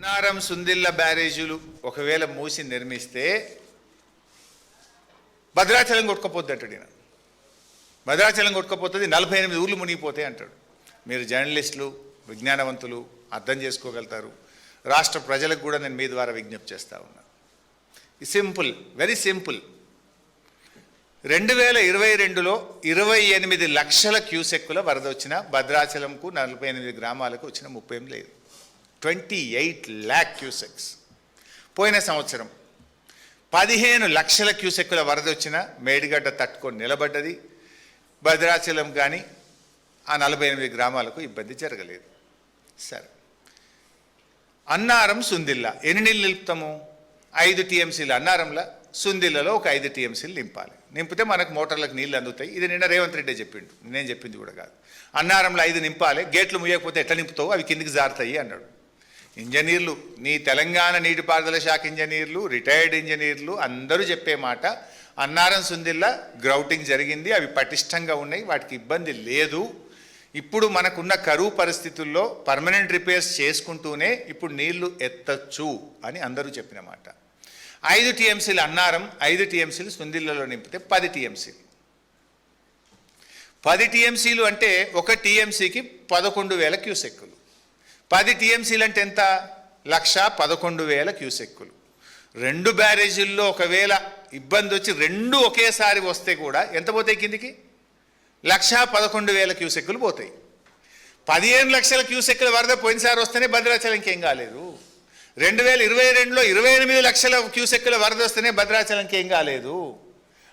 అన్నారం సుందిల్ల బ్యారేజీలు ఒకవేళ మూసి నిర్మిస్తే భద్రాచలం కొట్టుకపోద్ది అంటాడు ఈయన. భద్రాచలం కొట్టుకపోతుంది, 48 ఊర్లు మునిగిపోతాయి అంటాడు. మీరు జర్నలిస్టులు, విజ్ఞానవంతులు అర్థం చేసుకోగలుగుతారు. రాష్ట్ర ప్రజలకు కూడా నేను మీ ద్వారా విజ్ఞప్తి చేస్తూ ఉన్నా. Simple, very simple. 2022లో 28 లక్షల క్యూసెక్కుల వరద వచ్చిన భద్రాచలంకు 48 గ్రామాలకు వచ్చిన 30 లేదు. 28 lakh క్యూసెక్స్. పోయిన సంవత్సరం 15 లక్షల క్యూసెక్కుల వరద వచ్చిన మేడిగడ్డ తట్టుకొని నిలబడ్డది. భద్రాచలం కానీ ఆ 48 గ్రామాలకు ఇబ్బంది జరగలేదు. సరే, అన్నారం సుందిల్ల ఎన్ని నీళ్ళు నిలుపుతాము? 5 టీఎంసీలు అన్నారంలో, సుందిల్లలో ఒక 5 టీఎంసీలు నింపాలి. నింపితే మనకు మోటార్లకు నీళ్ళు అందుతాయి. ఇది నిన్న రేవంత్ రెడ్డి చెప్పిండు, నేను చెప్పింది కూడా కాదు. అన్నారంలో 5 నింపాలి, గేట్లు ముయ్యకపోతే ఎట్లా నింపుతావు, అవి కిందికి జారుతాయి అన్నాడు. ఇంజనీర్లు, నీ తెలంగాణ నీటిపారుదల శాఖ ఇంజనీర్లు, రిటైర్డ్ ఇంజనీర్లు అందరూ చెప్పే మాట, అన్నారం సుందిల్ల గ్రౌటింగ్ జరిగింది, అవి పటిష్టంగా ఉన్నాయి, వాటికి ఇబ్బంది లేదు. ఇప్పుడు మనకున్న కరువు పరిస్థితుల్లో పర్మనెంట్ రిపేర్స్ చేసుకుంటూనే ఇప్పుడు నీళ్లు ఎత్తచ్చు అని అందరూ చెప్పిన మాట. 5 టీఎంసీలు అన్నారం, 5 టీఎంసీలు సుందిల్లలో నింపితే 10 టీఎంసీలు. 10 టీఎంసీలు అంటే ఒక టీఎంసీకి 11,000 క్యూసెక్కులు. 10 టీఎంసీలు అంటే ఎంత? 1,11,000 క్యూసెక్కులు. 2 బ్యారేజీల్లో ఒకవేళ ఇబ్బంది వచ్చి 2 ఒకేసారి వస్తే కూడా ఎంత పోతాయి కిందికి? 1,11,000 క్యూసెక్కులు పోతాయి. 15 లక్షల క్యూసెక్కుల వరద పోయినసారి వస్తేనే భద్రాచలంకి ఏం కాలేదు. 2022లో 28 లక్షల క్యూసెక్కుల వరద వస్తేనే భద్రాచలంకి ఏం కాలేదు.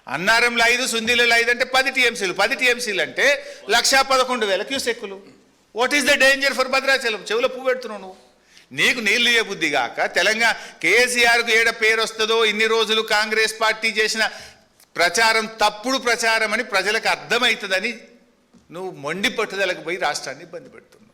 అన్నారంలో 5, సుందిల్లలో 5 అంటే 10 టీఎంసీలు. 10 టీఎంసీలు అంటే 1,11,000 క్యూసెక్కులు. What is the danger for Bhadrachalam? చెవులో పువ్వు పెడుతున్నావు నువ్వు. నీకు నీళ్ళు ఇయ్య బుద్ధి కాక తెలంగాణ కేసీఆర్కు ఏడ పేరు వస్తుందో, ఇన్ని రోజులు కాంగ్రెస్ పార్టీ చేసిన ప్రచారం తప్పుడు ప్రచారం అని ప్రజలకు అర్థమవుతుందని నువ్వు మొండి పట్టుదలకు పోయి రాష్ట్రాన్ని ఇబ్బంది పెడుతున్నావు.